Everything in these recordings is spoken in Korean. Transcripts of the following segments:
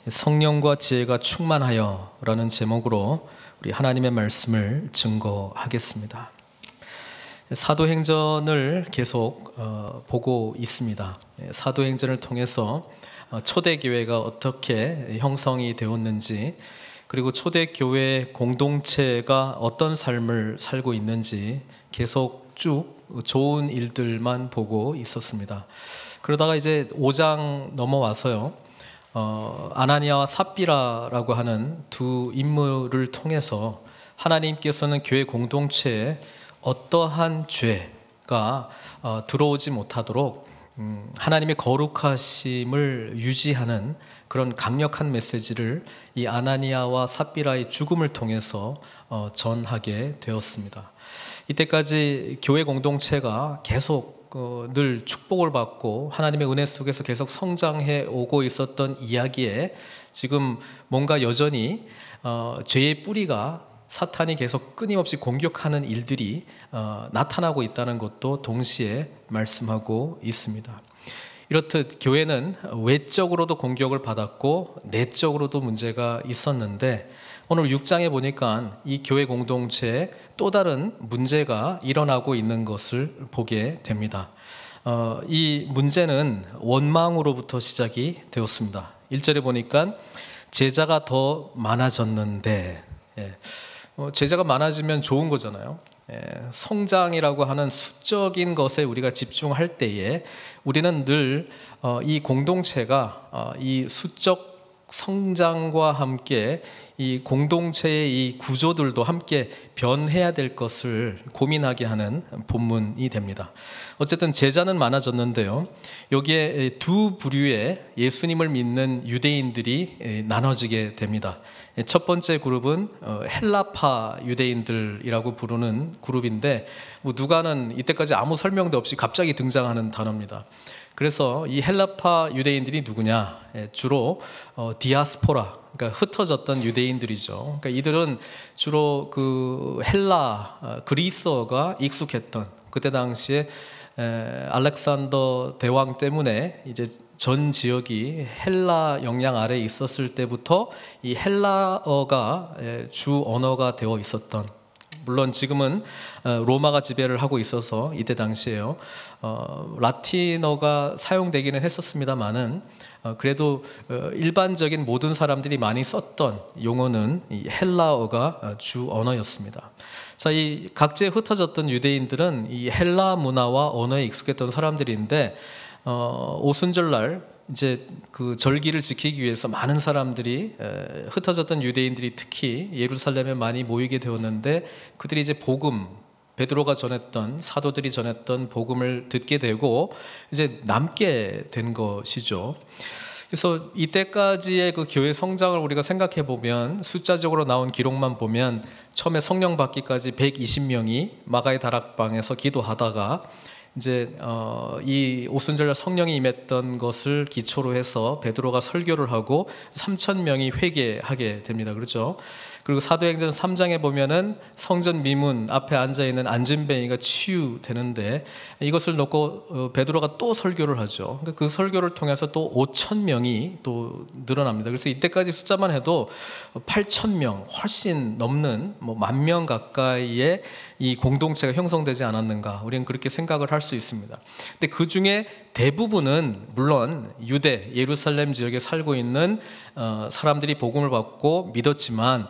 성령과 지혜가 충만하여 라는 제목으로 우리 하나님의 말씀을 증거하겠습니다. 사도행전을 계속 보고 있습니다. 사도행전을 통해서 초대교회가 어떻게 형성이 되었는지, 그리고 초대교회 공동체가 어떤 삶을 살고 있는지 계속 쭉 좋은 일들만 보고 있었습니다. 그러다가 이제 5장 넘어와서요, 아나니아와 삽비라라고 하는 두 인물을 통해서 하나님께서는 교회 공동체에 어떠한 죄가 들어오지 못하도록 하나님의 거룩하심을 유지하는 그런 강력한 메시지를 이 아나니아와 삽비라의 죽음을 통해서 전하게 되었습니다. 이때까지 교회 공동체가 계속 늘 축복을 받고 하나님의 은혜 속에서 계속 성장해 오고 있었던 이야기에 지금 뭔가 여전히 죄의 뿌리가 사탄이 계속 끊임없이 공격하는 일들이 나타나고 있다는 것도 동시에 말씀하고 있습니다. 이렇듯 교회는 외적으로도 공격을 받았고 내적으로도 문제가 있었는데, 오늘 6장에 보니까 이 교회 공동체에 또 다른 문제가 일어나고 있는 것을 보게 됩니다. 이 문제는 원망으로부터 시작이 되었습니다. 1절에 보니까 제자가 더 많아졌는데, 제자가 많아지면 좋은 거잖아요. 성장이라고 하는 수적인 것에 우리가 집중할 때에 우리는 늘 이 공동체가 이 수적 성장과 함께 이 공동체의 이 구조들도 함께 변해야 될 것을 고민하게 하는 본문이 됩니다. 어쨌든 제자는 많아졌는데요, 여기에 두 부류의 예수님을 믿는 유대인들이 나눠지게 됩니다. 첫 번째 그룹은 헬라파 유대인들이라고 부르는 그룹인데, 누가는 이때까지 아무 설명도 없이 갑자기 등장하는 단어입니다. 그래서 이 헬라파 유대인들이 누구냐? 주로 디아스포라, 그러니까 흩어졌던 유대인들이죠. 그러니까 이들은 주로 그 헬라, 그리스어가 익숙했던, 그때 당시에 알렉산더 대왕 때문에 이제 전 지역이 헬라 영향 아래에 있었을 때부터 이 헬라어가 주 언어가 되어 있었던, 물론 지금은 로마가 지배를 하고 있어서 이때 당시에요, 라틴어가 사용되기는 했었습니다만은 그래도 일반적인 모든 사람들이 많이 썼던 용어는 이 헬라어가 주 언어였습니다. 자, 이 각지에 흩어졌던 유대인들은 이 헬라 문화와 언어에 익숙했던 사람들인데, 오순절날 이제 그 절기를 지키기 위해서 많은 사람들이, 흩어졌던 유대인들이 특히 예루살렘에 많이 모이게 되었는데, 그들이 이제 복음, 베드로가 전했던, 사도들이 전했던 복음을 듣게 되고 이제 남게 된 것이죠. 그래서 이때까지의 그 교회 성장을 우리가 생각해 보면, 숫자적으로 나온 기록만 보면 처음에 성령 받기까지 120명이 마가의 다락방에서 기도하다가 이제 이 오순절날 성령이 임했던 것을 기초로 해서 베드로가 설교를 하고 3,000명이 회개하게 됩니다. 그렇죠? 그리고 사도행전 3장에 보면은 성전 미문 앞에 앉아있는 안진뱅이가 치유되는데, 이것을 놓고 베드로가 또 설교를 하죠. 그 설교를 통해서 또 5,000명이 또 늘어납니다. 그래서 이때까지 숫자만 해도 8,000명, 훨씬 넘는 10,000명 가까이의 이 공동체가 형성되지 않았는가, 우리는 그렇게 생각을 할 수 있습니다. 근데 그 중에 대부분은 물론 유대, 예루살렘 지역에 살고 있는 사람들이 복음을 받고 믿었지만,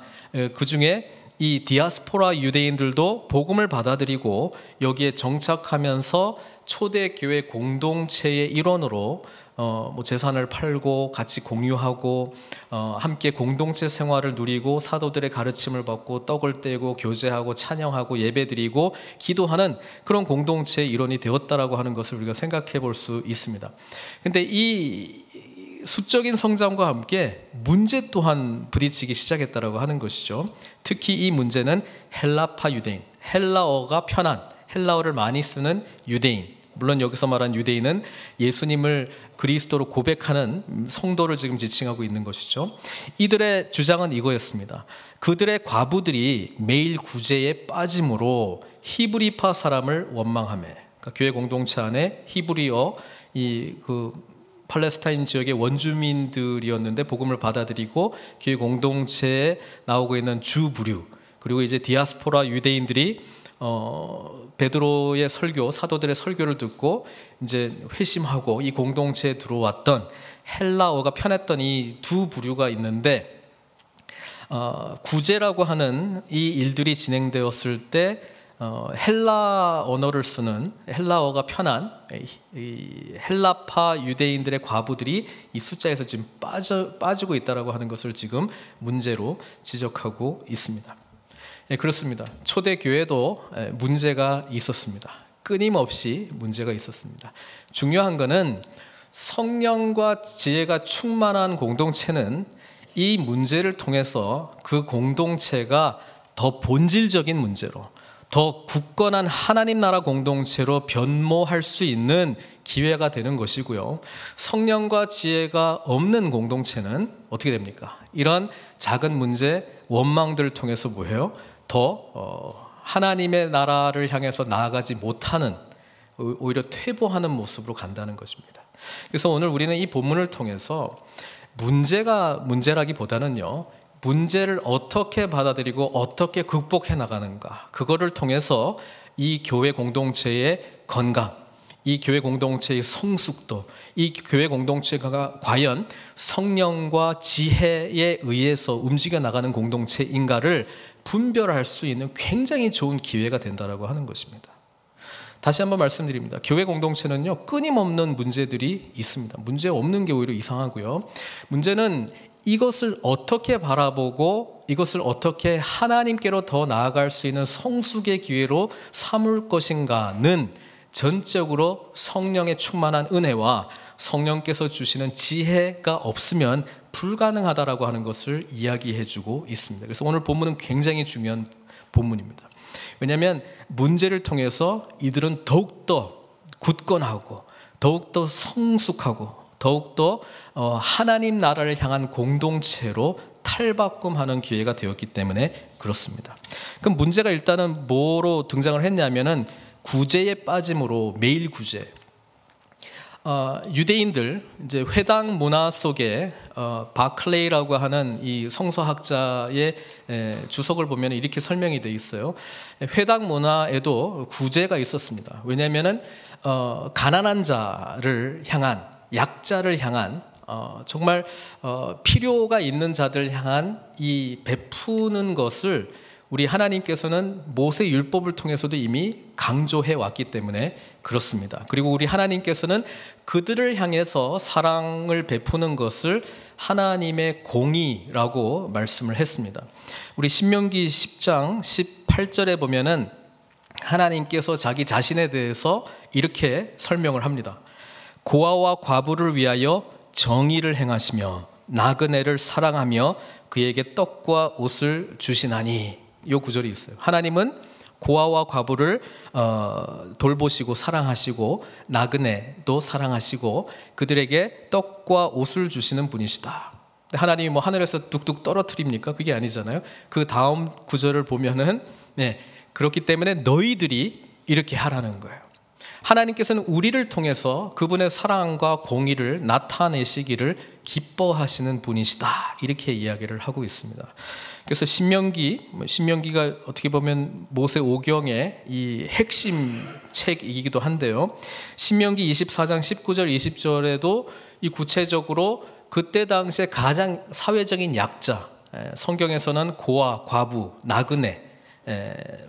그 중에 이 디아스포라 유대인들도 복음을 받아들이고 여기에 정착하면서 초대교회 공동체의 일원으로 재산을 팔고 같이 공유하고 함께 공동체 생활을 누리고 사도들의 가르침을 받고 떡을 떼고 교제하고 찬양하고 예배드리고 기도하는 그런 공동체의 일원이 되었다라고 하는 것을 우리가 생각해 볼 수 있습니다. 근데 이 수적인 성장과 함께 문제 또한 부딪히기 시작했다라고 하는 것이죠. 특히 이 문제는 헬라파 유대인, 헬라어가 편한, 헬라어를 많이 쓰는 유대인, 물론 여기서 말한 유대인은 예수님을 그리스도로 고백하는 성도를 지금 지칭하고 있는 것이죠. 이들의 주장은 이거였습니다. 그들의 과부들이 매일 구제에 빠짐으로 히브리파 사람을 원망하며, 그러니까 교회 공동체 안에 히브리어 팔레스타인 지역의 원주민들이었는데 복음을 받아들이고 교회 공동체에 나오고 있는 주 부류, 그리고 이제 디아스포라 유대인들이 베드로의 설교, 사도들의 설교를 듣고 이제 회심하고 이 공동체에 들어왔던 헬라어가 편했던 이 두 부류가 있는데, 구제라고 하는 이 일들이 진행되었을 때 헬라 언어를 쓰는, 헬라어가 편한 이 헬라파 유대인들의 과부들이 이 숫자에서 지금 빠지고 있다라고 하는 것을 지금 문제로 지적하고 있습니다. 그렇습니다. 초대교회도 문제가 있었습니다. 끊임없이 문제가 있었습니다. 중요한 것은 성령과 지혜가 충만한 공동체는 이 문제를 통해서 그 공동체가 더 본질적인 문제로, 더 굳건한 하나님 나라 공동체로 변모할 수 있는 기회가 되는 것이고요. 성령과 지혜가 없는 공동체는 어떻게 됩니까? 이런 작은 문제, 원망들을 통해서 뭐예요? 더 하나님의 나라를 향해서 나아가지 못하는, 오히려 퇴보하는 모습으로 간다는 것입니다. 그래서 오늘 우리는 이 본문을 통해서 문제가 문제라기보다는요, 문제를 어떻게 받아들이고 어떻게 극복해 나가는가, 그거를 통해서 이 교회 공동체의 건강, 이 교회 공동체의 성숙도, 이 교회 공동체가 과연 성령과 지혜에 의해서 움직여 나가는 공동체인가를 분별할 수 있는 굉장히 좋은 기회가 된다라고 하는 것입니다. 다시 한번 말씀드립니다. 교회 공동체는요, 끊임없는 문제들이 있습니다. 문제 없는 게 오히려 이상하고요. 문제는 이것을 어떻게 바라보고 이것을 어떻게 하나님께로 더 나아갈 수 있는 성숙의 기회로 삼을 것인가는 전적으로 성령의 충만한 은혜와 성령께서 주시는 지혜가 없으면 불가능하다라고 하는 것을 이야기해주고 있습니다. 그래서 오늘 본문은 굉장히 중요한 본문입니다. 왜냐하면 문제를 통해서 이들은 더욱더 굳건하고 더욱더 성숙하고 더욱더 하나님 나라를 향한 공동체로 탈바꿈하는 기회가 되었기 때문에 그렇습니다. 그럼 문제가 일단은 뭐로 등장을 했냐면은 구제에 빠짐으로, 매일 구제. 유대인들 이제 회당 문화 속에 바클레이라고 하는 이 성서학자의 주석을 보면 이렇게 설명이 되어 있어요. 회당 문화에도 구제가 있었습니다. 왜냐하면은 가난한 자를 향한, 약자를 향한, 정말 필요가 있는 자들 향한 이 베푸는 것을 우리 하나님께서는 모세 율법을 통해서도 이미 강조해 왔기 때문에 그렇습니다. 그리고 우리 하나님께서는 그들을 향해서 사랑을 베푸는 것을 하나님의 공의라고 말씀을 했습니다. 우리 신명기 10장 18절에 보면은 하나님께서 자기 자신에 대해서 이렇게 설명을 합니다. 고아와 과부를 위하여 정의를 행하시며 나그네를 사랑하며 그에게 떡과 옷을 주시나니. 이 구절이 있어요. 하나님은 고아와 과부를 돌보시고 사랑하시고 나그네도 사랑하시고 그들에게 떡과 옷을 주시는 분이시다. 하나님이 뭐 하늘에서 뚝뚝 떨어뜨립니까? 그게 아니잖아요. 그 다음 구절을 보면은 그렇기 때문에 너희들이 이렇게 하라는 거예요. 하나님께서는 우리를 통해서 그분의 사랑과 공의를 나타내시기를 기뻐하시는 분이시다. 이렇게 이야기를 하고 있습니다. 그래서 신명기가 어떻게 보면 모세 오경의 이 핵심 책이기도 한데요. 신명기 24장 19절 20절에도 이 구체적으로 그때 당시에 가장 사회적인 약자, 성경에서는 고아, 과부, 나그네,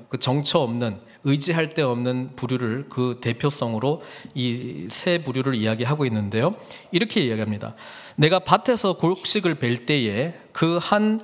그 정처 없는, 의지할 데 없는 부류를 그 대표성으로 이 세 부류를 이야기하고 있는데요. 이렇게 이야기합니다. 내가 밭에서 곡식을 벨 때에 그 한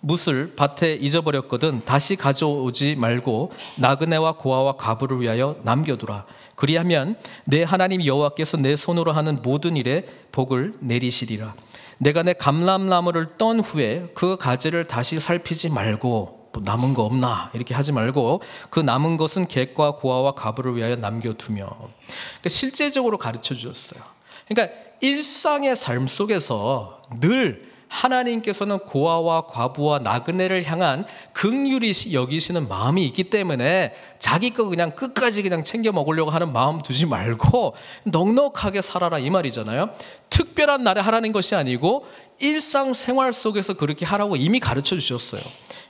뭇을 밭에 잊어버렸거든 다시 가져오지 말고 나그네와 고아와 과부를 위하여 남겨두라. 그리하면 내 하나님 여호와께서 내 손으로 하는 모든 일에 복을 내리시리라. 내가 내 감람나무를 떤 후에 그 가지를 다시 살피지 말고 남은 거 없나 이렇게 하지 말고 그 남은 것은 객과 고아와 과부를 위하여 남겨두며. 그러니까 실제적으로 가르쳐 주셨어요. 그러니까 일상의 삶 속에서 늘 하나님께서는 고아와 과부와 나그네를 향한 긍휼히 여기시는 마음이 있기 때문에 자기 거 그냥 끝까지 그냥 챙겨 먹으려고 하는 마음 두지 말고 넉넉하게 살아라 이 말이잖아요. 특별한 날에 하라는 것이 아니고 일상생활 속에서 그렇게 하라고 이미 가르쳐 주셨어요.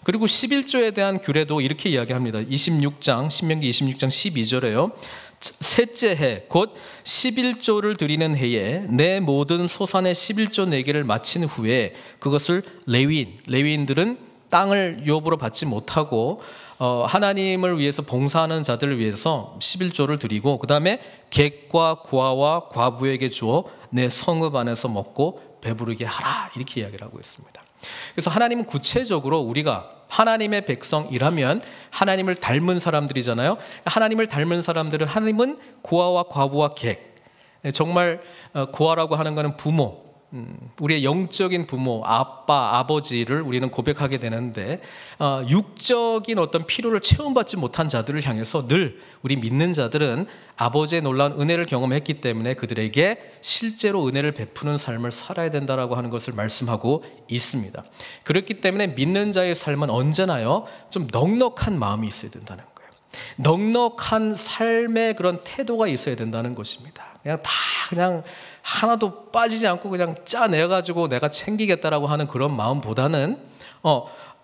그리고 11조에 대한 규례도 이렇게 이야기합니다. 26장 신명기 26장 12절에요. 셋째 해 곧 11조를 드리는 해에 내 모든 소산의 11조 내기를 마친 후에 그것을 레위인들은 땅을 유업으로 받지 못하고 하나님을 위해서 봉사하는 자들을 위해서 11조를 드리고 그 다음에 객과 고아와 과부에게 주어 내 성읍 안에서 먹고 배부르게 하라 이렇게 이야기를 하고 있습니다. 그래서 하나님은 구체적으로 우리가 하나님의 백성이라면 하나님을 닮은 사람들이잖아요. 하나님을 닮은 사람들은 하나님은 고아와 과부와 객, 정말 고아라고 하는 것은 부모, 우리의 영적인 부모, 아빠, 아버지를 우리는 고백하게 되는데 육적인 어떤 필요를 체험받지 못한 자들을 향해서 늘 우리 믿는 자들은 아버지의 놀라운 은혜를 경험했기 때문에 그들에게 실제로 은혜를 베푸는 삶을 살아야 된다라고 하는 것을 말씀하고 있습니다. 그렇기 때문에 믿는 자의 삶은 언제나요 좀 넉넉한 마음이 있어야 된다는 거예요. 넉넉한 삶의 그런 태도가 있어야 된다는 것입니다. 그냥 하나도 빠지지 않고 그냥 짜내가지고 내가 챙기겠다라고 하는 그런 마음보다는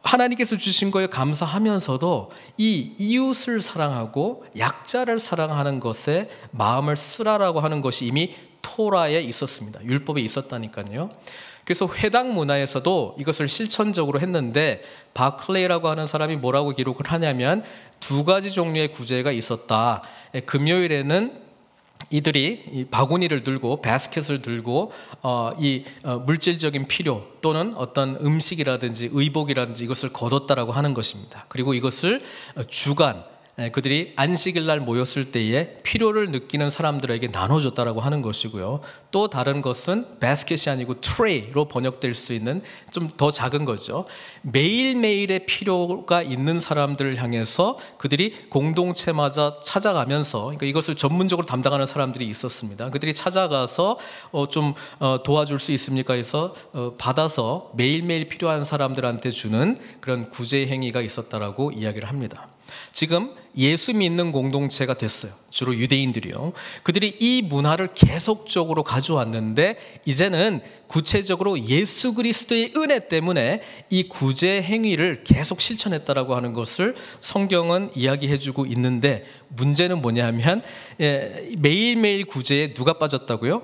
하나님께서 주신 거에 감사하면서도 이 이웃을 사랑하고 약자를 사랑하는 것에 마음을 쓰라라고 하는 것이 이미 토라에 있었습니다. 율법에 있었다니까요. 그래서 회당 문화에서도 이것을 실천적으로 했는데 바클레이라고 하는 사람이 뭐라고 기록을 하냐면 두 가지 종류의 구제가 있었다. 금요일에는 이들이 이 바구니를 들고 바스켓을 들고 물질적인 필요 또는 어떤 음식이라든지 의복이라든지 이것을 거뒀다라고 하는 것입니다. 그리고 이것을 주간 그들이 안식일 날 모였을 때에 필요를 느끼는 사람들에게 나눠줬다라고 하는 것이고요. 또 다른 것은 바스켓이 아니고 트레이로 번역될 수 있는 좀 더 작은 거죠. 매일매일의 필요가 있는 사람들을 향해서 그들이 공동체마다 찾아가면서 그러니까 이것을 전문적으로 담당하는 사람들이 있었습니다. 그들이 찾아가서 좀 도와줄 수 있습니까 해서 받아서 매일매일 필요한 사람들한테 주는 그런 구제 행위가 있었다라고 이야기를 합니다. 지금 예수 믿는 공동체가 됐어요. 주로 유대인들이요. 그들이 이 문화를 계속적으로 가져왔는데 이제는 구체적으로 예수 그리스도의 은혜 때문에 이 구제 행위를 계속 실천했다라고 하는 것을 성경은 이야기해주고 있는데 문제는 뭐냐면 매일매일 구제에 누가 빠졌다고요?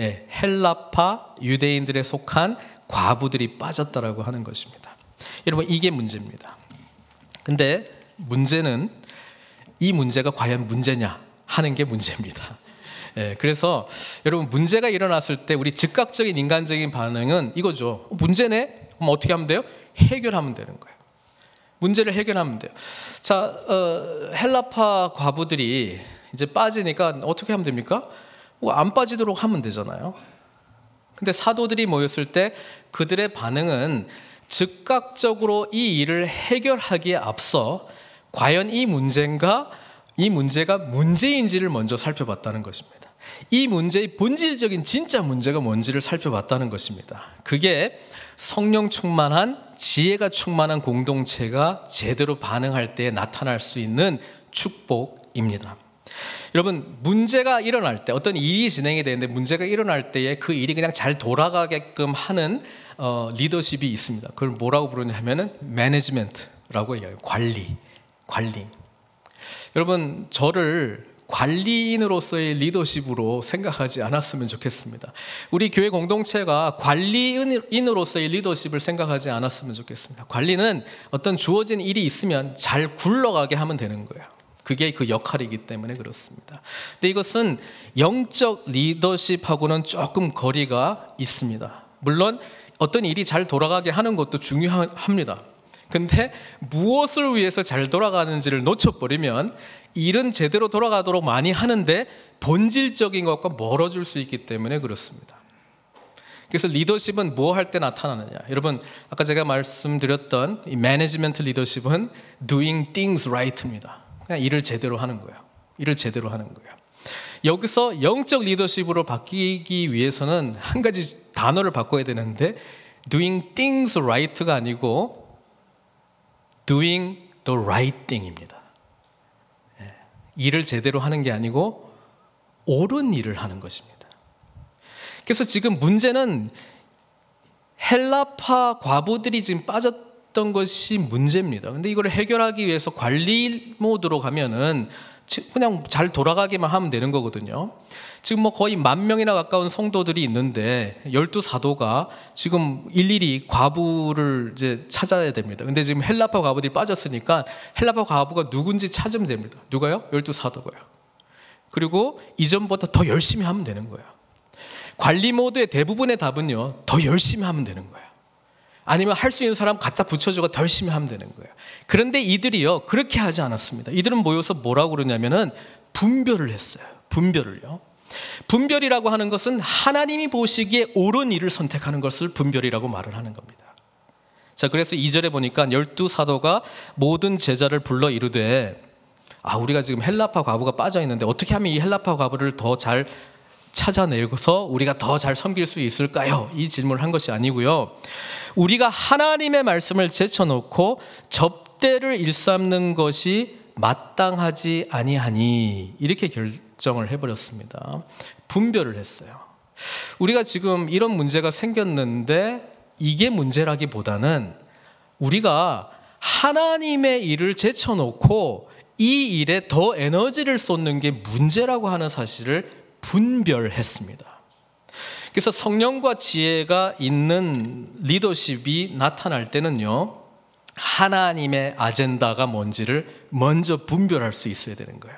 헬라파 유대인들에 속한 과부들이 빠졌다라고 하는 것입니다. 여러분 이게 문제입니다. 근데 문제는 이 문제가 과연 문제냐 하는 게 문제입니다. 그래서 여러분 문제가 일어났을 때 우리 즉각적인 인간적인 반응은 이거죠. 문제네? 그럼 어떻게 하면 돼요? 해결하면 되는 거예요. 문제를 해결하면 돼요. 자, 헬라파 과부들이 이제 빠지니까 어떻게 하면 됩니까? 안 빠지도록 하면 되잖아요. 근데 사도들이 모였을 때 그들의 반응은 즉각적으로 이 일을 해결하기에 앞서 과연 이 문제가 문제인지를 먼저 살펴봤다는 것입니다. 이 문제의 본질적인 진짜 문제가 뭔지를 살펴봤다는 것입니다. 그게 성령 충만한 지혜가 충만한 공동체가 제대로 반응할 때에 나타날 수 있는 축복입니다. 여러분 문제가 일어날 때 어떤 일이 진행이 되는데 문제가 일어날 때에 그 일이 그냥 잘 돌아가게끔 하는 리더십이 있습니다. 그걸 뭐라고 부르냐면은 매니지먼트라고 얘기해요. 관리. 여러분 저를 관리인으로서의 리더십으로 생각하지 않았으면 좋겠습니다. 우리 교회 공동체가 관리인으로서의 리더십을 생각하지 않았으면 좋겠습니다. 관리는 어떤 주어진 일이 있으면 잘 굴러가게 하면 되는 거예요. 그게 그 역할이기 때문에 그렇습니다. 근데 이것은 영적 리더십하고는 조금 거리가 있습니다. 물론 어떤 일이 잘 돌아가게 하는 것도 중요합니다. 근데 무엇을 위해서 잘 돌아가는지를 놓쳐버리면 일은 제대로 돌아가도록 많이 하는데 본질적인 것과 멀어질 수 있기 때문에 그렇습니다. 그래서 리더십은 뭐 할 때 나타나느냐? 여러분 아까 제가 말씀드렸던 이 매니지먼트 리더십은 doing things right입니다. 그냥 일을 제대로 하는 거예요. 여기서 영적 리더십으로 바뀌기 위해서는 한 가지 단어를 바꿔야 되는데 doing things right가 아니고 doing the right thing입니다. 일을 제대로 하는 게 아니고 옳은 일을 하는 것입니다. 그래서 지금 문제는 헬라파 과부들이 지금 빠졌던 것이 문제입니다. 근데 이걸 해결하기 위해서 관리 모드로 가면은 그냥 잘 돌아가기만 하면 되는 거거든요. 지금 뭐 거의 10,000명이나 가까운 성도들이 있는데 12사도가 지금 일일이 과부를 이제 찾아야 됩니다. 근데 지금 헬라파 과부들이 빠졌으니까 헬라파 과부가 누군지 찾으면 됩니다. 누가요? 12사도가요. 그리고 이전보다 더 열심히 하면 되는 거예요. 관리 모드의 대부분의 답은요, 더 열심히 하면 되는 거예요. 아니면 할 수 있는 사람 갖다 붙여주고 더 열심히 하면 되는 거예요. 그런데 이들이요, 그렇게 하지 않았습니다. 이들은 모여서 뭐라고 그러냐면은 분별을 했어요. 분별을요. 분별이라고 하는 것은 하나님이 보시기에 옳은 일을 선택하는 것을 분별이라고 말을 하는 겁니다. 자, 그래서 2절에 보니까 12사도가 모든 제자를 불러 이르되, 우리가 지금 헬라파 과부가 빠져 있는데 어떻게 하면 이 헬라파 과부를 더 잘 찾아내서 우리가 더 잘 섬길 수 있을까요? 이 질문을 한 것이 아니고요. 우리가 하나님의 말씀을 제쳐놓고 접대를 일삼는 것이 마땅하지 아니하니, 이렇게 결정을 해버렸습니다. 분별을 했어요. 우리가 지금 이런 문제가 생겼는데 이게 문제라기보다는 우리가 하나님의 일을 제쳐놓고 이 일에 더 에너지를 쏟는 게 문제라고 하는 사실을 분별했습니다. 그래서 성령과 지혜가 있는 리더십이 나타날 때는요, 하나님의 아젠다가 뭔지를 먼저 분별할 수 있어야 되는 거예요.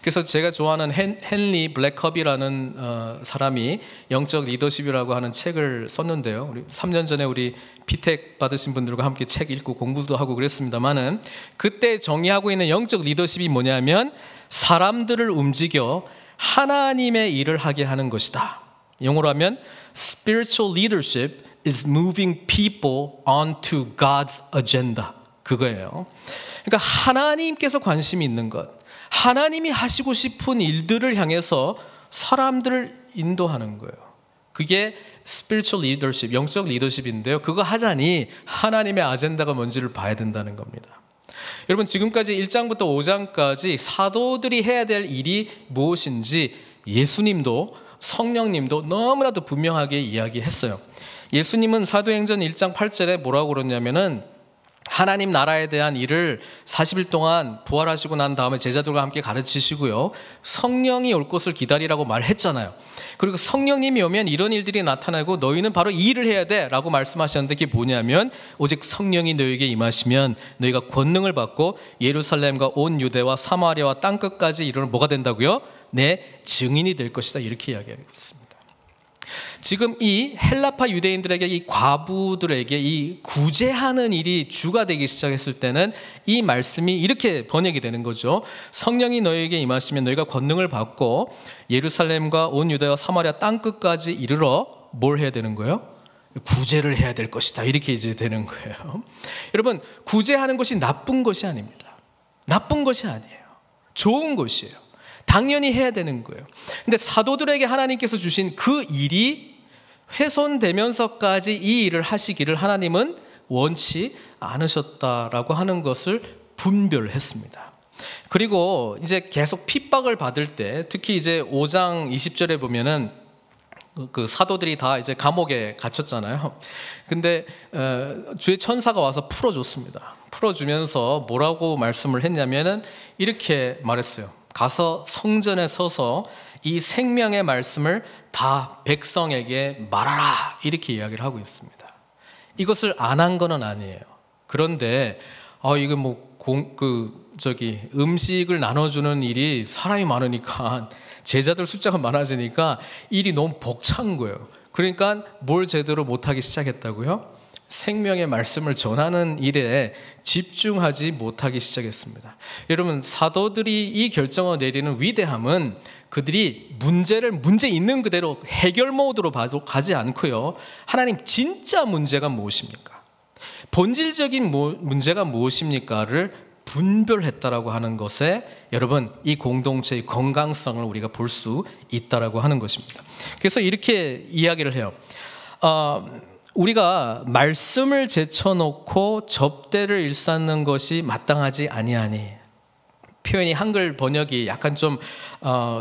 그래서 제가 좋아하는 헨리 블랙컵이라는 사람이 영적 리더십이라고 하는 책을 썼는데요. 우리 3년 전에 우리 피택 받으신 분들과 함께 책 읽고 공부도 하고 그랬습니다만은, 그때 정의하고 있는 영적 리더십이 뭐냐면 사람들을 움직여 하나님의 일을 하게 하는 것이다. 영어로 하면 spiritual leadership is moving people onto God's agenda. 그거예요. 그러니까 하나님께서 관심이 있는 것, 하나님이 하시고 싶은 일들을 향해서 사람들을 인도하는 거예요. 그게 spiritual leadership, 영적 리더십인데요. 그거 하자니 하나님의 아젠다가 뭔지를 봐야 된다는 겁니다. 여러분, 지금까지 1장부터 5장까지 사도들이 해야 될 일이 무엇인지 예수님도 성령님도 너무나도 분명하게 이야기했어요. 예수님은 사도행전 1장 8절에 뭐라고 그러냐면은 하나님 나라에 대한 일을 40일 동안 부활하시고 난 다음에 제자들과 함께 가르치시고요, 성령이 올 것을 기다리라고 말했잖아요. 그리고 성령님이 오면 이런 일들이 나타나고 너희는 바로 이 일을 해야 돼 라고 말씀하셨는데, 그게 뭐냐면 오직 성령이 너희에게 임하시면 너희가 권능을 받고 예루살렘과 온 유대와 사마리아와 땅끝까지 이르러 뭐가 된다고요? 내 증인이 될 것이다, 이렇게 이야기하고 있습니다. 지금 이 헬라파 유대인들에게, 이 과부들에게 이 구제하는 일이 주가 되기 시작했을 때는 이 말씀이 이렇게 번역이 되는 거죠. 성령이 너희에게 임하시면 너희가 권능을 받고 예루살렘과 온 유대와 사마리아 땅끝까지 이르러 뭘 해야 되는 거예요? 구제를 해야 될 것이다, 이렇게 이제 되는 거예요. 여러분, 구제하는 것이 나쁜 것이 아닙니다. 나쁜 것이 아니에요. 좋은 것이에요. 당연히 해야 되는 거예요. 근데 사도들에게 하나님께서 주신 그 일이 훼손되면서까지 이 일을 하시기를 하나님은 원치 않으셨다라고 하는 것을 분별했습니다. 그리고 이제 계속 핍박을 받을 때, 특히 이제 5장 20절에 보면은 그 사도들이 다 이제 감옥에 갇혔잖아요. 근데 주의 천사가 와서 풀어줬습니다. 풀어주면서 뭐라고 말씀을 했냐면은 이렇게 말했어요. 가서 성전에 서서 이 생명의 말씀을 다 백성에게 말하라, 이렇게 이야기를 하고 있습니다. 이것을 안 한 건 아니에요. 그런데 이거 뭐 음식을 나눠주는 일이 사람이 많으니까, 제자들 숫자가 많아지니까 일이 너무 벅찬 거예요. 그러니까 뭘 제대로 못하기 시작했다고요? 생명의 말씀을 전하는 일에 집중하지 못하기 시작했습니다. 여러분, 사도들이 이 결정을 내리는 위대함은 그들이 문제 있는 그대로 해결 모드로 가지 않고요, 하나님 진짜 문제가 무엇입니까? 본질적인 문제가 무엇입니까를 분별했다라고 하는 것에 여러분, 이 공동체의 건강성을 우리가 볼 수 있다라고 하는 것입니다. 그래서 이렇게 이야기를 해요. 우리가 말씀을 제쳐놓고 접대를 일삼는 것이 마땅하지 아니하니. 표현이 한글 번역이 약간 좀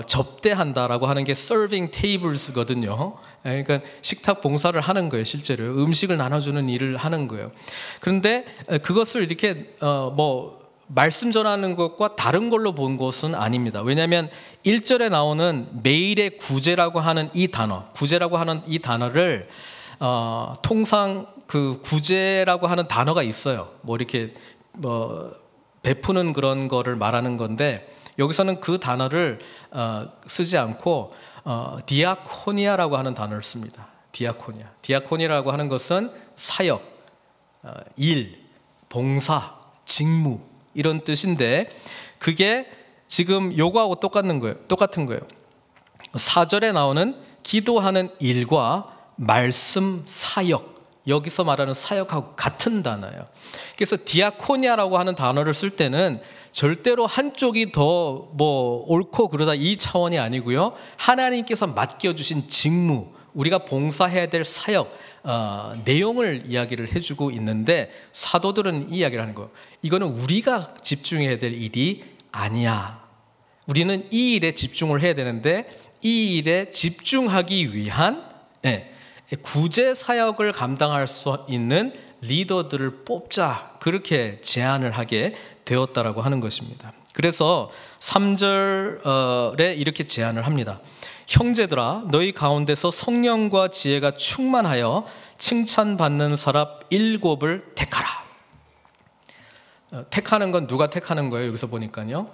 접대한다라고 하는 게 serving tables거든요. 그러니까 식탁 봉사를 하는 거예요. 실제로 음식을 나눠주는 일을 하는 거예요. 그런데 그것을 이렇게 말씀 전하는 것과 다른 걸로 본 것은 아닙니다. 왜냐하면 1절에 나오는 매일의 구제라고 하는 이 단어, 구제라고 하는 이 단어를 통상 그 구제라고 하는 단어가 있어요. 이렇게 베푸는 그런 거를 말하는 건데, 여기서는 그 단어를 쓰지 않고 디아코니아라고 하는 단어를 씁니다. 디아코니아라고 하는 것은 사역, 일, 봉사, 직무 이런 뜻인데, 그게 지금 요거하고 똑같은 거예요. 4절에 나오는 기도하는 일과 말씀 사역, 여기서 말하는 사역하고 같은 단어예요. 그래서 디아코니아라고 하는 단어를 쓸 때는 절대로 한쪽이 더 옳고 그러다 이 차원이 아니고요. 하나님께서 맡겨주신 직무, 우리가 봉사해야 될 사역, 내용을 이야기를 해주고 있는데, 사도들은 이 이야기를 하는 거예요. 이거는 우리가 집중해야 될 일이 아니야. 우리는 이 일에 집중을 해야 되는데, 이 일에 집중하기 위한 구제 사역을 감당할 수 있는 리더들을 뽑자, 그렇게 제안을 하게 되었다라고 하는 것입니다. 그래서 3절에 이렇게 제안을 합니다. 형제들아, 너희 가운데서 성령과 지혜가 충만하여 칭찬받는 사람 7을 택하라. 택하는 건 누가 택하는 거예요? 여기서 보니까요,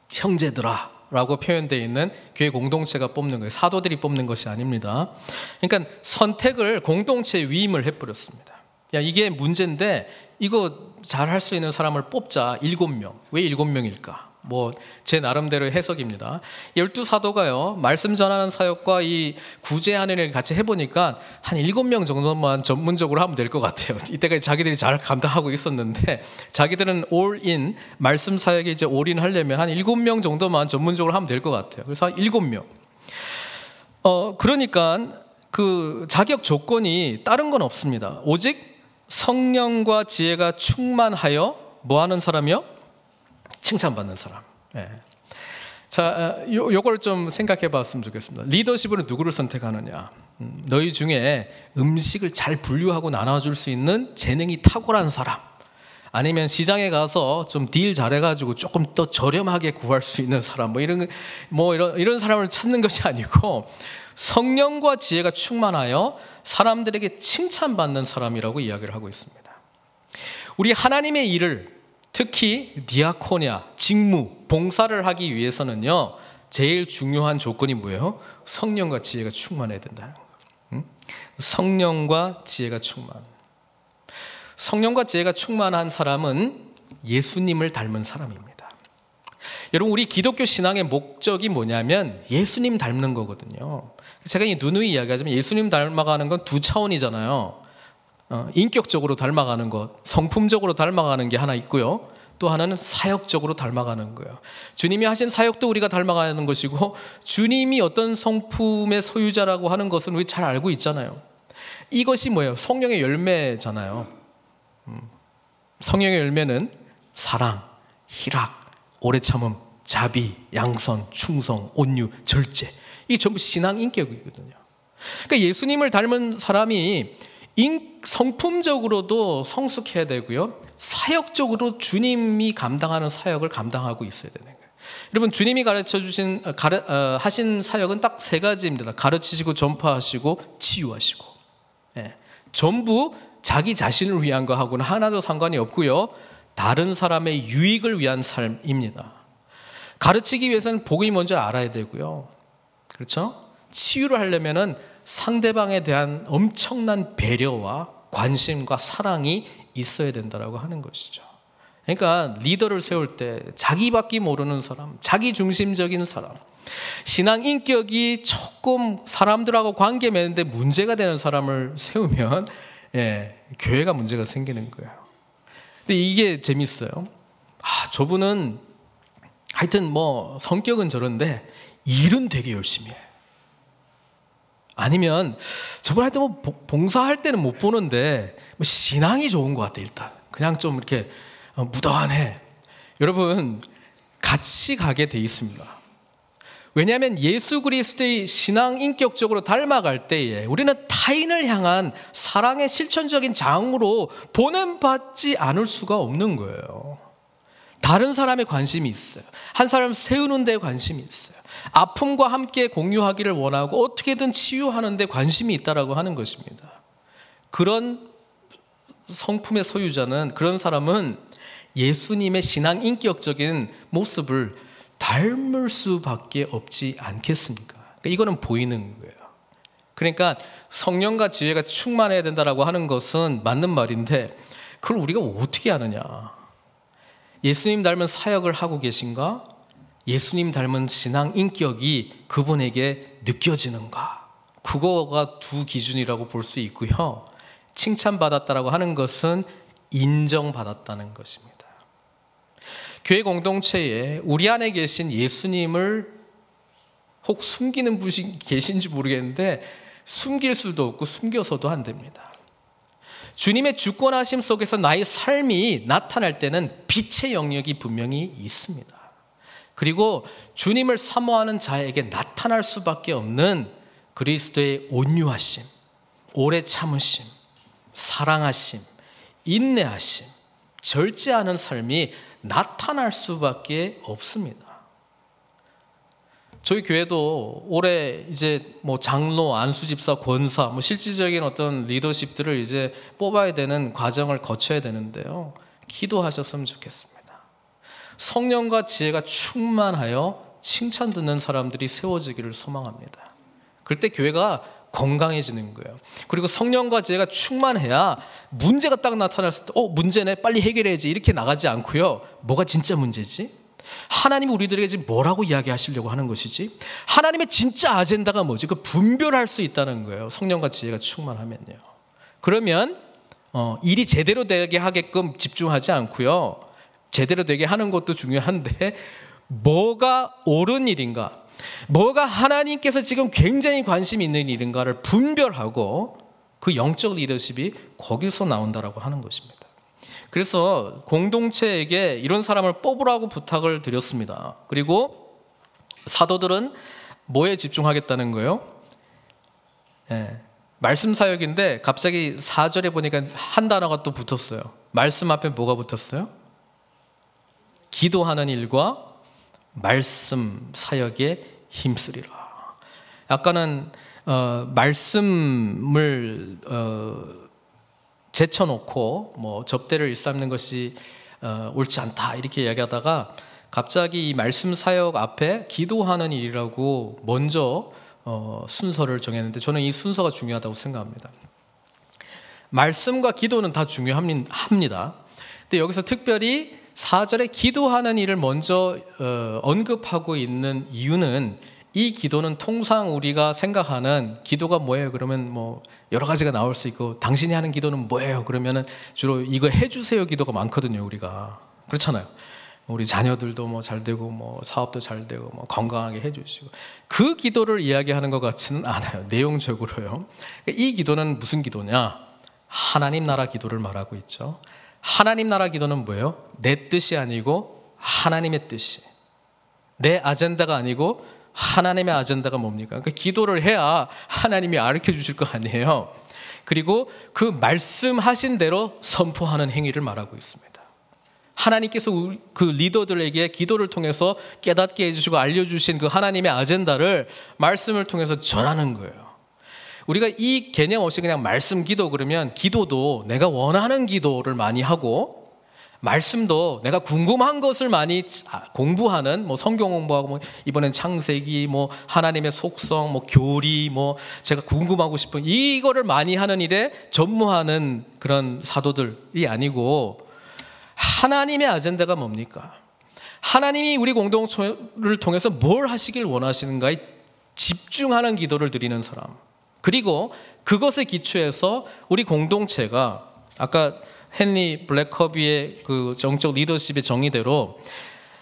형제들아 라고 표현되어 있는 교회 공동체가 뽑는 거예요. 사도들이 뽑는 것이 아닙니다. 그러니까 선택을 공동체에 위임을 해버렸습니다. 이게 문제인데, 이거 잘할 수 있는 사람을 뽑자. 7명. 왜 7명일까? 제 나름대로 해석입니다. 12사도가요, 말씀 전하는 사역과 이 구제하는 일을 같이 해보니까 한 7명 정도만 전문적으로 하면 될 것 같아요. 이때까지 자기들이 잘 감당하고 있었는데, 자기들은 all in, 말씀 사역에 이제 all in 하려면 한 7명 정도만 전문적으로 하면 될 것 같아요. 그래서 한 7명. 그러니까 그 자격 조건이 다른 건 없습니다. 오직 성령과 지혜가 충만하여 뭐 하는 사람이요? 칭찬받는 사람. 자, 요걸 좀 생각해 봤으면 좋겠습니다. 리더십으로 누구를 선택하느냐? 너희 중에 음식을 잘 분류하고 나눠줄 수 있는 재능이 탁월한 사람, 아니면 시장에 가서 좀 딜 잘해가지고 조금 더 저렴하게 구할 수 있는 사람, 이런 사람을 찾는 것이 아니고, 성령과 지혜가 충만하여 사람들에게 칭찬받는 사람이라고 이야기를 하고 있습니다. 우리 하나님의 일을, 특히 디아코니아, 직무, 봉사를 하기 위해서는요, 제일 중요한 조건이 뭐예요? 성령과 지혜가 충만해야 된다는 거예요. 성령과 지혜가 충만. 성령과 지혜가 충만한 사람은 예수님을 닮은 사람입니다. 여러분, 우리 기독교 신앙의 목적이 뭐냐면 예수님 닮는 거거든요. 제가 누누이 이야기하지만 예수님 닮아가는 건 두 차원이잖아요. 인격적으로 닮아가는 것, 성품적으로 닮아가는 게 하나 있고요. 또 하나는 사역적으로 닮아가는 거예요. 주님이 하신 사역도 우리가 닮아가는 것이고, 주님이 어떤 성품의 소유자라고 하는 것은 우리 잘 알고 있잖아요. 이것이 뭐예요? 성령의 열매잖아요. 성령의 열매는 사랑, 희락, 오래 참음, 자비, 양선, 충성, 온유, 절제. 이게 전부 신앙 인격이거든요. 그러니까 예수님을 닮은 사람이 성품적으로도 성숙해야 되고요, 사역적으로 주님이 감당하는 사역을 감당하고 있어야 되는 거예요. 여러분, 주님이 하신 사역은 딱 3가지입니다. 가르치시고, 전파하시고, 치유하시고. 전부 자기 자신을 위한 거하고는 하나도 상관이 없고요, 다른 사람의 유익을 위한 삶입니다. 가르치기 위해서는 복음이 먼저 알아야 되고요, 그렇죠? 치유를 하려면은 상대방에 대한 엄청난 배려와 관심과 사랑이 있어야 된다라고 하는 것이죠. 그러니까 리더를 세울 때 자기밖에 모르는 사람, 자기 중심적인 사람, 신앙 인격이 조금 사람들하고 관계 맺는데 문제가 되는 사람을 세우면 교회가 문제가 생기는 거예요. 근데 이게 재밌어요. 저분은 하여튼 성격은 저런데 일은 되게 열심히 해. 아니면 저번 할 때 뭐 봉사할 때는 못 보는데 뭐 신앙이 좋은 것 같아. 일단 그냥 좀 이렇게 무던해. 여러분, 같이 가게 돼 있습니다. 왜냐하면 예수 그리스도의 신앙 인격적으로 닮아갈 때에 우리는 타인을 향한 사랑의 실천적인 장으로 보냄받지 않을 수가 없는 거예요. 다른 사람에 관심이 있어요. 한 사람을 세우는 데 관심이 있어요. 아픔과 함께 공유하기를 원하고 어떻게든 치유하는 데 관심이 있다라고 하는 것입니다. 그런 성품의 소유자는, 그런 사람은 예수님의 신앙 인격적인 모습을 닮을 수밖에 없지 않겠습니까? 그러니까 이거는 보이는 거예요. 그러니까 성령과 지혜가 충만해야 된다라고 하는 것은 맞는 말인데 그걸 우리가 어떻게 아느냐? 예수님 닮은 사역을 하고 계신가? 예수님 닮은 신앙 인격이 그분에게 느껴지는가? 그거가 두 기준이라고 볼 수 있고요. 칭찬받았다라고 하는 것은 인정받았다는 것입니다. 교회 공동체에 우리 안에 계신 예수님을 혹 숨기는 분이 계신지 모르겠는데 숨길 수도 없고 숨겨서도 안 됩니다. 주님의 주권하심 속에서 나의 삶이 나타날 때는 빛의 영역이 분명히 있습니다. 그리고 주님을 사모하는 자에게 나타날 수밖에 없는 그리스도의 온유하심, 오래 참으심, 사랑하심, 인내하심, 절제하는 삶이 나타날 수밖에 없습니다. 저희 교회도 올해 이제 뭐 장로, 안수집사, 권사, 뭐 실질적인 어떤 리더십들을 이제 뽑아야 되는 과정을 거쳐야 되는데요. 기도하셨으면 좋겠습니다. 성령과 지혜가 충만하여 칭찬 듣는 사람들이 세워지기를 소망합니다. 그럴 때 교회가 건강해지는 거예요. 그리고 성령과 지혜가 충만해야 문제가 딱 나타났을 때 문제네, 빨리 해결해야지 이렇게 나가지 않고요. 뭐가 진짜 문제지? 하나님이 우리들에게 지금 뭐라고 이야기하시려고 하는 것이지? 하나님의 진짜 아젠다가 뭐지? 그 분별할 수 있다는 거예요. 성령과 지혜가 충만하면요. 그러면 일이 제대로 되게 하게끔 집중하지 않고요. 제대로 되게 하는 것도 중요한데 뭐가 옳은 일인가? 뭐가 하나님께서 지금 굉장히 관심이 있는 일인가를 분별하고 그 영적 리더십이 거기서 나온다라고 하는 것입니다. 그래서 공동체에게 이런 사람을 뽑으라고 부탁을 드렸습니다. 그리고 사도들은 뭐에 집중하겠다는 거예요? 말씀 사역인데 갑자기 4절에 보니까 한 단어가 또 붙었어요. 말씀 앞에 뭐가 붙었어요? 기도하는 일과 말씀 사역에 힘쓰리라. 약간은 말씀을 제쳐놓고 뭐 접대를 일삼는 것이 옳지 않다 이렇게 이야기하다가 갑자기 이 말씀 사역 앞에 기도하는 일이라고 먼저 순서를 정했는데 저는 이 순서가 중요하다고 생각합니다. 말씀과 기도는 다 중요합니다. 근데 여기서 특별히 4절에 기도하는 일을 먼저 언급하고 있는 이유는 이 기도는 통상 우리가 생각하는 기도가 뭐예요? 그러면 뭐 여러 가지가 나올 수 있고 당신이 하는 기도는 뭐예요? 그러면은 주로 이거 해주세요 기도가 많거든요. 우리가 그렇잖아요. 우리 자녀들도 뭐 잘 되고 뭐 사업도 잘 되고 뭐 건강하게 해주시고 그 기도를 이야기하는 것 같지는 않아요. 내용적으로요. 이 기도는 무슨 기도냐? 하나님 나라 기도를 말하고 있죠. 하나님 나라 기도는 뭐예요? 내 뜻이 아니고 하나님의 뜻이, 내 아젠다가 아니고 하나님의 아젠다가 뭡니까? 그러니까 기도를 해야 하나님이 가르쳐 주실 거 아니에요. 그리고 그 말씀하신 대로 선포하는 행위를 말하고 있습니다. 하나님께서 그 리더들에게 기도를 통해서 깨닫게 해주시고 알려주신 그 하나님의 아젠다를 말씀을 통해서 전하는 거예요. 우리가 이 개념 없이 그냥 말씀 기도 그러면 기도도 내가 원하는 기도를 많이 하고 말씀도 내가 궁금한 것을 많이 공부하는 뭐 성경 공부하고 뭐 이번엔 창세기 뭐 하나님의 속성 뭐 교리 뭐 제가 궁금하고 싶은 이거를 많이 하는 일에 전무하는 그런 사도들이 아니고 하나님의 아젠다가 뭡니까? 하나님이 우리 공동체를 통해서 뭘 하시길 원하시는가에 집중하는 기도를 드리는 사람. 그리고 그것에 기초해서 우리 공동체가 아까 헨리 블랙커비의 그 정적 리더십의 정의대로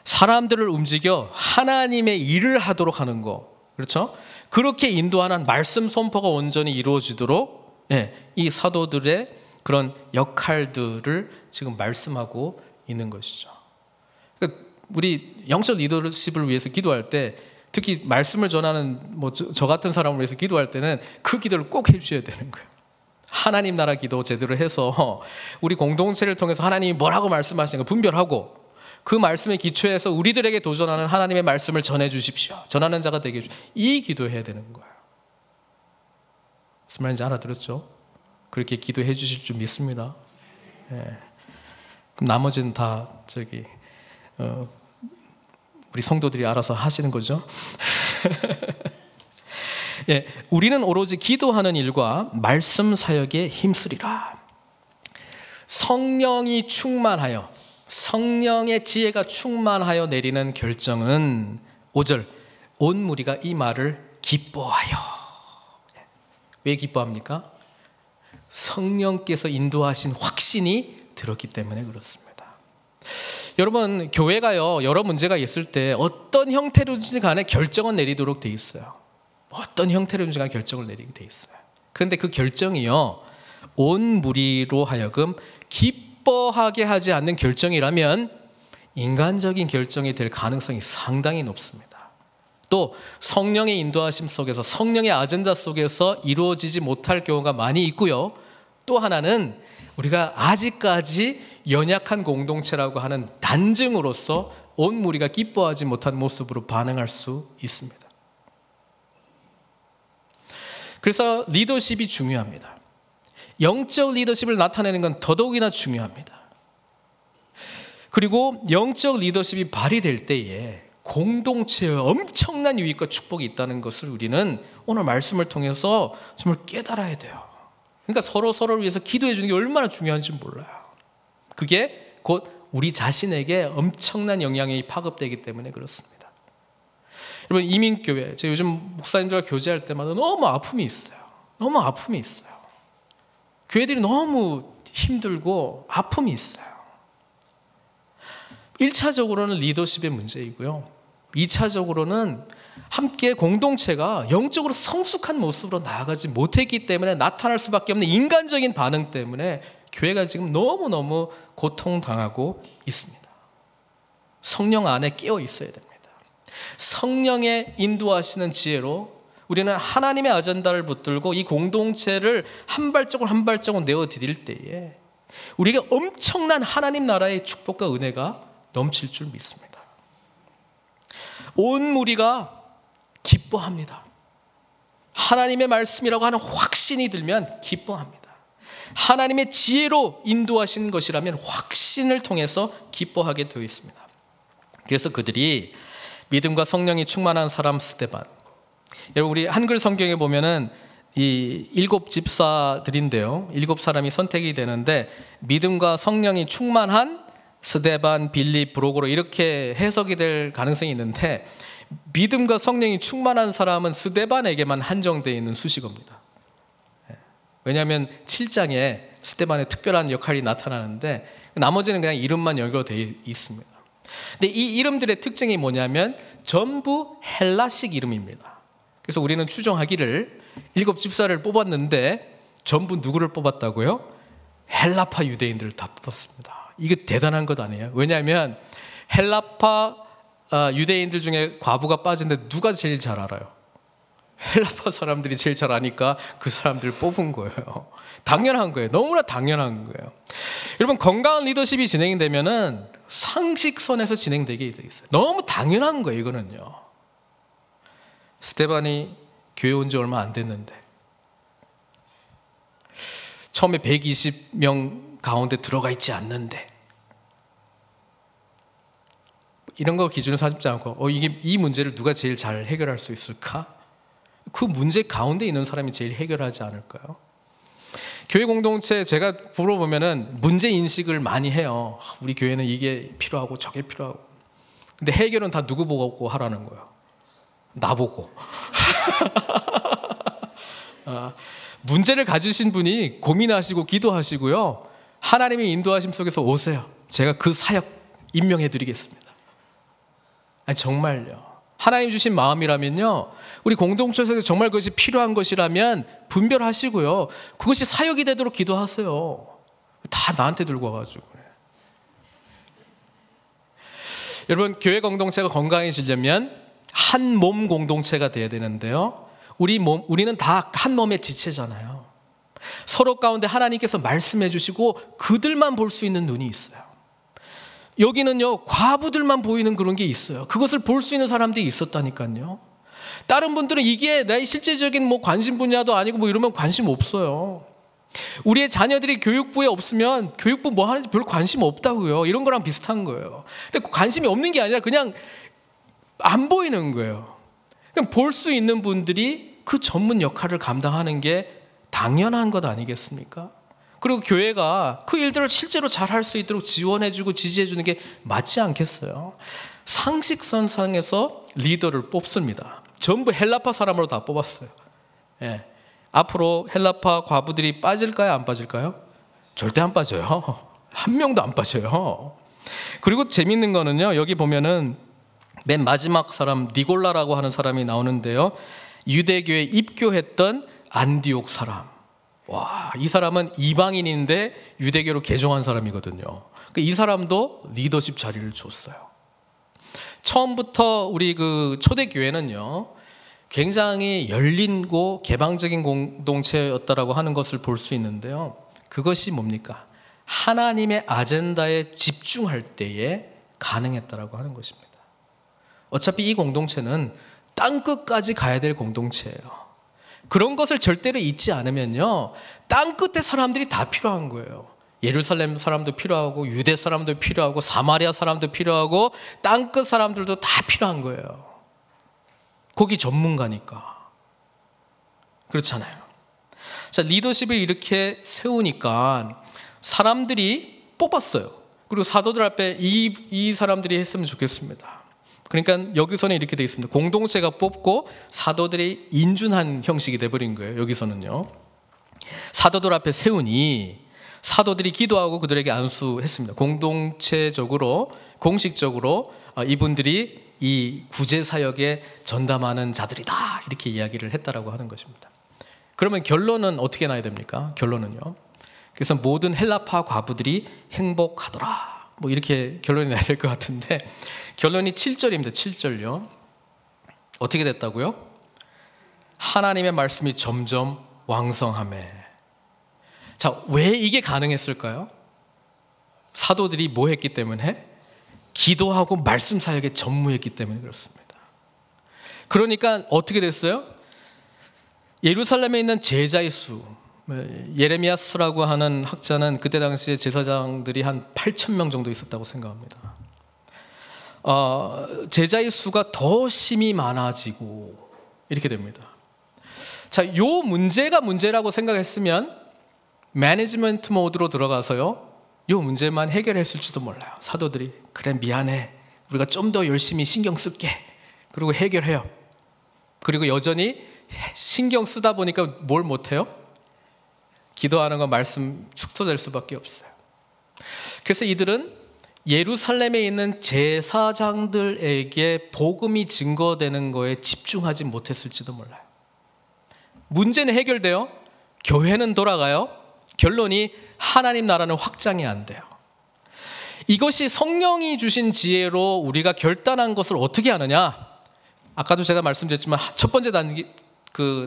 사람들을 움직여 하나님의 일을 하도록 하는 거, 그렇죠? 그렇게 인도하는 말씀 선포가 온전히 이루어지도록 이 사도들의 그런 역할들을 지금 말씀하고 있는 것이죠. 그러니까 우리 영적 리더십을 위해서 기도할 때, 특히 말씀을 전하는 저 같은 사람을 위해서 기도할 때는 그 기도를 꼭 해주셔야 되는 거예요. 하나님 나라 기도 제대로 해서 우리 공동체를 통해서 하나님이 뭐라고 말씀하시는 거 분별하고, 그 말씀에 기초해서 우리들에게 도전하는 하나님의 말씀을 전해 주십시오. 전하는 자가 되게 해주십시오. 이 기도해야 되는 거예요. 무슨 말인지 알아들었죠? 그렇게 기도해 주실 줄 믿습니다. 그럼 나머지는 다 우리 성도들이 알아서 하시는 거죠. 우리는 오로지 기도하는 일과 말씀 사역에 힘쓰리라. 성령이 충만하여, 성령의 지혜가 충만하여 내리는 결정은 5절, 온 무리가 이 말을 기뻐하여. 왜 기뻐합니까? 성령께서 인도하신 확신이 들었기 때문에 그렇습니다. 여러분, 교회가요, 여러 문제가 있을 때 어떤 형태로든지 간에 결정은 내리도록 돼 있어요. 어떤 형태로든지 간에 결정을 내리게 돼 있어요. 그런데 그 결정이요, 온 무리로 하여금 기뻐하게 하지 않는 결정이라면 인간적인 결정이 될 가능성이 상당히 높습니다. 또 성령의 인도하심 속에서, 성령의 아젠다 속에서 이루어지지 못할 경우가 많이 있고요. 또 하나는 우리가 아직까지 연약한 공동체라고 하는 단증으로서 온 무리가 기뻐하지 못한 모습으로 반응할 수 있습니다. 그래서 리더십이 중요합니다. 영적 리더십을 나타내는 건 더더욱이나 중요합니다. 그리고 영적 리더십이 발휘될 때에 공동체에 엄청난 유익과 축복이 있다는 것을 우리는 오늘 말씀을 통해서 정말 깨달아야 돼요. 그러니까 서로를 위해서 기도해 주는 게 얼마나 중요한지 몰라요. 그게 곧 우리 자신에게 엄청난 영향이 파급되기 때문에 그렇습니다. 여러분, 이민교회, 제가 요즘 목사님들과 교제할 때마다 너무 아픔이 있어요. 너무 아픔이 있어요. 교회들이 너무 힘들고 아픔이 있어요. 1차적으로는 리더십의 문제이고요. 2차적으로는 함께 공동체가 영적으로 성숙한 모습으로 나아가지 못했기 때문에 나타날 수밖에 없는 인간적인 반응 때문에 교회가 지금 너무너무 고통당하고 있습니다. 성령 안에 깨어 있어야 됩니다. 성령의 인도하시는 지혜로 우리는 하나님의 아젠다를 붙들고 이 공동체를 한 발짝을 한 발짝을 내어드릴 때에 우리가 엄청난 하나님 나라의 축복과 은혜가 넘칠 줄 믿습니다. 온 무리가 기뻐합니다. 하나님의 말씀이라고 하는 확신이 들면 기뻐합니다. 하나님의 지혜로 인도하신 것이라면 확신을 통해서 기뻐하게 되어 있습니다. 그래서 그들이 믿음과 성령이 충만한 사람 스데반, 여러분 우리 한글 성경에 보면은 이 7 집사들인데요, 7 사람이 선택이 되는데 믿음과 성령이 충만한 스데반, 빌립, 브로고로 이렇게 해석이 될 가능성이 있는데, 믿음과 성령이 충만한 사람은 스데반에게만 한정되어 있는 수식어입니다. 왜냐하면 7장에 스데반의 특별한 역할이 나타나는데 나머지는 그냥 이름만 연결되어 있습니다. 근데 이 이름들의 특징이 뭐냐면 전부 헬라식 이름입니다. 그래서 우리는 추정하기를 7 집사를 뽑았는데 전부 누구를 뽑았다고요? 헬라파 유대인들을 다 뽑았습니다. 이게 대단한 것 아니에요? 왜냐하면 헬라파 유대인들 중에 과부가 빠진데 누가 제일 잘 알아요? 헬라파 사람들이 제일 잘 아니까 그 사람들을 뽑은 거예요. 당연한 거예요. 너무나 당연한 거예요. 여러분, 건강한 리더십이 진행되면은 상식선에서 진행되게 돼 있어요. 너무 당연한 거예요, 이거는요. 스데반이 교회 온 지 얼마 안 됐는데 처음에 120명 가운데 들어가 있지 않는데 이런 거 기준을 삼지 않고 이 문제를 누가 제일 잘 해결할 수 있을까? 그 문제 가운데 있는 사람이 제일 해결하지 않을까요? 교회 공동체 제가 물어보면은 문제 인식을 많이 해요. 우리 교회는 이게 필요하고 저게 필요하고. 근데 해결은 다 누구 보고 하라는 거예요? 나보고. 문제를 가지신 분이 고민하시고 기도하시고요, 하나님의 인도하심 속에서 오세요. 제가 그 사역 임명해 드리겠습니다. 아니 정말요. 하나님 주신 마음이라면요, 우리 공동체에서 정말 그것이 필요한 것이라면 분별하시고요, 그것이 사역이 되도록 기도하세요. 다 나한테 들고 와가지고. 여러분, 교회 공동체가 건강해지려면 한 몸 공동체가 돼야 되는데요, 우리는 다 한 몸의 지체잖아요. 서로 가운데 하나님께서 말씀해 주시고 그들만 볼 수 있는 눈이 있어요. 여기는요, 과부들만 보이는 그런 게 있어요. 그것을 볼 수 있는 사람들이 있었다니까요. 다른 분들은 이게 나의 실제적인 관심 분야도 아니고 이러면 관심 없어요. 우리의 자녀들이 교육부에 없으면 교육부 뭐 하는지 별 관심 없다고요. 이런 거랑 비슷한 거예요. 근데 관심이 없는 게 아니라 그냥 안 보이는 거예요. 그냥 볼 수 있는 분들이 그 전문 역할을 감당하는 게 당연한 것 아니겠습니까? 그리고 교회가 그 일들을 실제로 잘 할 수 있도록 지원해주고 지지해주는 게 맞지 않겠어요? 상식선상에서 리더를 뽑습니다. 전부 헬라파 사람으로 다 뽑았어요. 예. 앞으로 헬라파 과부들이 빠질까요? 안 빠질까요? 절대 안 빠져요. 한 명도 안 빠져요. 그리고 재밌는 거는요, 여기 보면은 맨 마지막 사람 니골라라고 하는 사람이 나오는데요, 유대교에 입교했던 안디옥 사람. 와, 이 사람은 이방인인데 유대교로 개종한 사람이거든요. 이 사람도 리더십 자리를 줬어요. 처음부터 우리 그 초대교회는요, 굉장히 열린고 개방적인 공동체였다라고 하는 것을 볼 수 있는데요, 그것이 뭡니까? 하나님의 아젠다에 집중할 때에 가능했다라고 하는 것입니다. 어차피 이 공동체는 땅끝까지 가야 될 공동체예요. 그런 것을 절대로 잊지 않으면요, 땅끝에 사람들이 다 필요한 거예요. 예루살렘 사람도 필요하고 유대 사람도 필요하고 사마리아 사람도 필요하고 땅끝 사람들도 다 필요한 거예요. 거기 전문가니까. 그렇잖아요. 자, 리더십을 이렇게 세우니까 사람들이 뽑았어요. 그리고 사도들 앞에 이 사람들이 했으면 좋겠습니다. 그러니까 여기서는 이렇게 되어 있습니다. 공동체가 뽑고 사도들이 인준한 형식이 돼버린 거예요. 여기서는요, 사도들 앞에 세우니 사도들이 기도하고 그들에게 안수했습니다. 공동체적으로, 공식적으로 이분들이 이 구제사역에 전담하는 자들이다, 이렇게 이야기를 했다라고 하는 것입니다. 그러면 결론은 어떻게 나야 됩니까? 결론은요, 그래서 모든 헬라파 과부들이 행복하더라, 이렇게 결론이 나야 될 것 같은데, 결론이 7절입니다. 7절요. 어떻게 됐다고요? 하나님의 말씀이 점점 왕성하매. 자, 왜 이게 가능했을까요? 사도들이 뭐 했기 때문에? 기도하고 말씀 사역에 전무했기 때문에 그렇습니다. 그러니까 어떻게 됐어요? 예루살렘에 있는 제자의 수, 예레미야스라고 하는 학자는 그때 당시에 제사장들이 한 8,000명 정도 있었다고 생각합니다. 제자의 수가 더 심히 많아지고 이렇게 됩니다. 자, 요 문제가 문제라고 생각했으면 매니지먼트 모드로 들어가서요, 요 문제만 해결했을지도 몰라요. 사도들이 그래, 미안해, 우리가 좀 더 열심히 신경 쓸게, 그리고 해결해요. 그리고 여전히 신경 쓰다 보니까 뭘 못해요? 기도하는 거 말씀 축소될 수밖에 없어요. 그래서 이들은 예루살렘에 있는 제사장들에게 복음이 증거되는 거에 집중하지 못했을지도 몰라요. 문제는 해결돼요. 교회는 돌아가요. 결론이 하나님 나라는 확장이 안 돼요. 이것이 성령이 주신 지혜로 우리가 결단한 것을 어떻게 하느냐? 아까도 제가 말씀드렸지만 첫 번째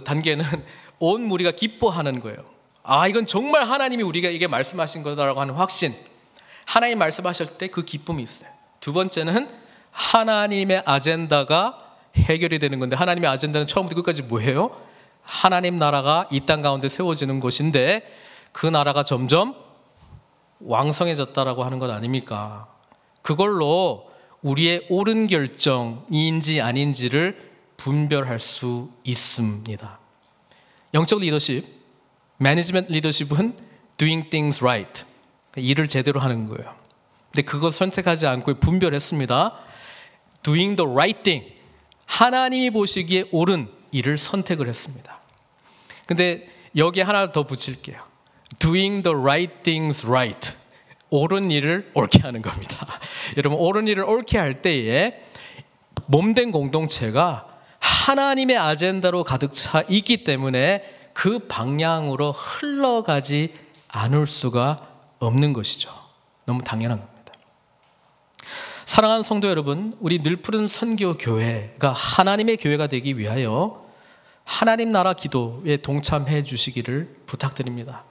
단계는 온 무리가 기뻐하는 거예요. 아, 이건 정말 하나님이 우리에게 말씀하신 거다라고 하는 확신. 하나님 말씀하실 때 그 기쁨이 있어요. 두 번째는 하나님의 아젠다가 해결이 되는 건데, 하나님의 아젠다는 처음부터 끝까지 뭐예요? 하나님 나라가 이 땅 가운데 세워지는 것인데 그 나라가 점점 왕성해졌다라고 하는 것 아닙니까? 그걸로 우리의 옳은 결정인지 아닌지를 분별할 수 있습니다. 영적 리더십, 매니지먼트 리더십은 doing things right, 일을 제대로 하는 거예요. 근데 그것 선택하지 않고 분별했습니다. doing the right thing, 하나님이 보시기에 옳은 일을 선택을 했습니다. 근데 여기에 하나 더 붙일게요. doing the right things right, 옳은 일을 옳게 하는 겁니다. 여러분, 옳은 일을 옳게 할 때에 몸된 공동체가 하나님의 아젠다로 가득 차 있기 때문에 그 방향으로 흘러가지 않을 수가 없는 것이죠. 너무 당연한 겁니다. 사랑하는 성도 여러분, 우리 늘푸른 선교교회가 하나님의 교회가 되기 위하여 하나님 나라 기도에 동참해 주시기를 부탁드립니다.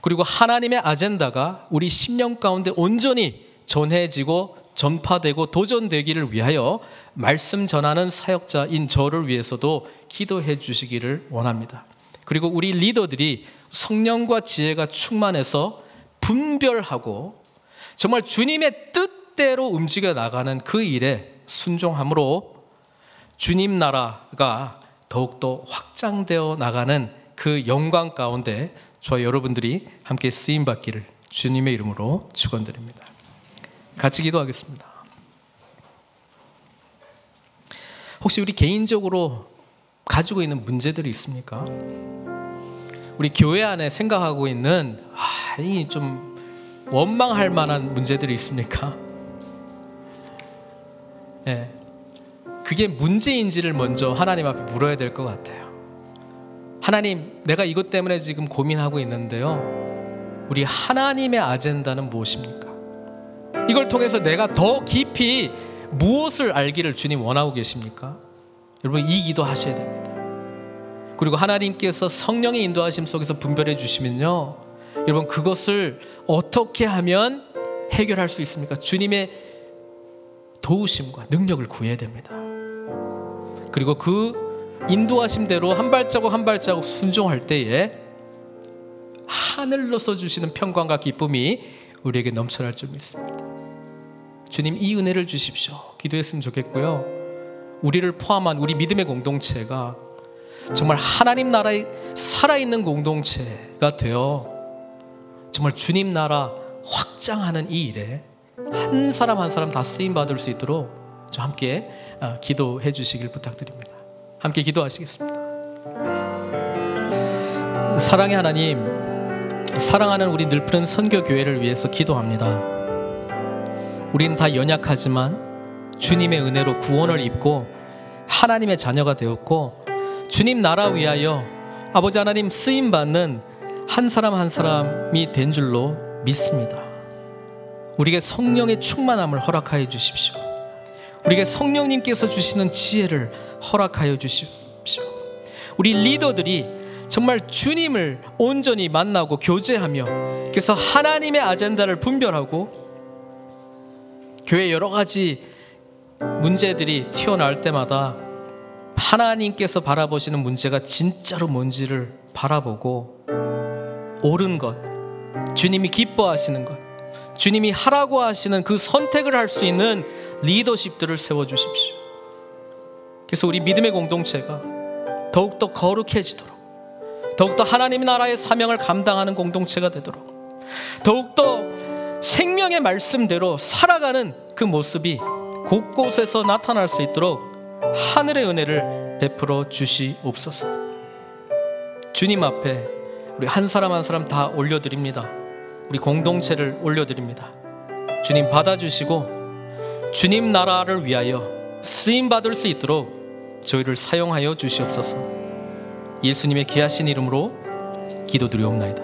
그리고 하나님의 아젠다가 우리 심령 가운데 온전히 전해지고 전파되고 도전되기를 위하여 말씀 전하는 사역자인 저를 위해서도 기도해 주시기를 원합니다. 그리고 우리 리더들이 성령과 지혜가 충만해서 분별하고 정말 주님의 뜻대로 움직여 나가는 그 일에 순종함으로 주님 나라가 더욱더 확장되어 나가는 그 영광 가운데 저와 여러분들이 함께 쓰임받기를 주님의 이름으로 축원드립니다. 같이 기도하겠습니다. 혹시 우리 개인적으로 가지고 있는 문제들이 있습니까? 우리 교회 안에 생각하고 있는 좀 원망할 만한 문제들이 있습니까? 네. 그게 문제인지를 먼저 하나님 앞에 물어야 될 것 같아요. 하나님, 내가 이것 때문에 지금 고민하고 있는데요, 우리 하나님의 아젠다는 무엇입니까? 이걸 통해서 내가 더 깊이 무엇을 알기를 주님 원하고 계십니까? 여러분, 이 기도 하셔야 됩니다. 그리고 하나님께서 성령의 인도하심 속에서 분별해 주시면요, 여러분, 그것을 어떻게 하면 해결할 수 있습니까? 주님의 도우심과 능력을 구해야 됩니다. 그리고 그 인도하심대로 한 발자국 한 발자국 순종할 때에 하늘로서 주시는 평강과 기쁨이 우리에게 넘쳐날 줄 믿습니다. 주님, 이 은혜를 주십시오. 기도했으면 좋겠고요, 우리를 포함한 우리 믿음의 공동체가 정말 하나님 나라에 살아있는 공동체가 되어 정말 주님 나라 확장하는 이 일에 한 사람 한 사람 다 쓰임받을 수 있도록 저 함께 기도해 주시길 부탁드립니다. 함께 기도하시겠습니다. 사랑의 하나님, 사랑하는 우리 늘푸른 선교교회를 위해서 기도합니다. 우리는 다 연약하지만 주님의 은혜로 구원을 입고 하나님의 자녀가 되었고 주님 나라 위하여 아버지 하나님 쓰임받는 한 사람 한 사람이 된 줄로 믿습니다. 우리에게 성령의 충만함을 허락하여 주십시오. 우리에게 성령님께서 주시는 지혜를 허락하여 주십시오. 우리 리더들이 정말 주님을 온전히 만나고 교제하며 그래서 하나님의 아젠다를 분별하고 교회 여러 가지 문제들이 튀어나올 때마다 하나님께서 바라보시는 문제가 진짜로 뭔지를 바라보고 옳은 것, 주님이 기뻐하시는 것, 주님이 하라고 하시는 그 선택을 할 수 있는 리더십들을 세워주십시오. 그래서 우리 믿음의 공동체가 더욱더 거룩해지도록, 더욱더 하나님 나라의 사명을 감당하는 공동체가 되도록, 더욱더 생명의 말씀대로 살아가는 그 모습이 곳곳에서 나타날 수 있도록 하늘의 은혜를 베풀어 주시옵소서. 주님 앞에 우리 한 사람 한 사람 다 올려드립니다. 우리 공동체를 올려드립니다. 주님 받아주시고 주님 나라를 위하여 쓰임받을 수 있도록 저희를 사용하여 주시옵소서. 예수님의 귀하신 이름으로 기도드리옵나이다.